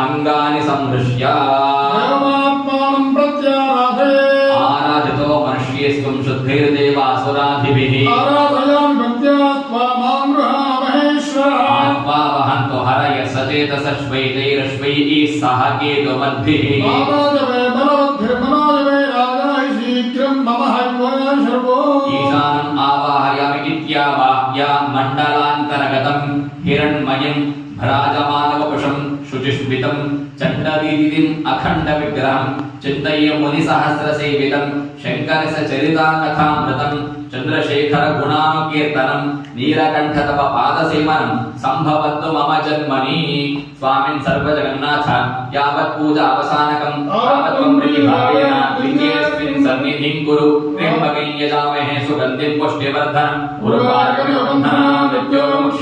अंगानि संहृष्य आराधितो मनुष्येस्त्वं शुद्धिर्देवासुराधिभिः आत्मा वहन्तो हरय सचेतसश्वैतैरश्वैः सह केतुमद्भिः ईशानम् आवाहयामि इत्यावाह्य मण्डलान्तर्गतं हिरण्मयं भ्राजमानवपुषं शुचिस्मितं चण्डदीदिम् अखण्डविग्रहं चिन्तय्य मुनिसहस्रसेवितं शङ्करसचरिताकथामृतं चन्द्रशेखरगुणानुकीर्तनं नीलकण्ठतव पादसेवनं सम्भवतु मम जन्मनि स्वामिन् सर्वजगन्नाथ यावत् पूजा अवसानकं तावत् त्वं प्रीतिभावेन लिङ्गेऽस्मिन् सन्निधिं कुरु त्र्यम्बकं यजामहे सुगन्धिं पुष्टिवर्धनम् उर्वारुकमिव बन्धनान् मृत्योर्मुक्षीयमामृतम्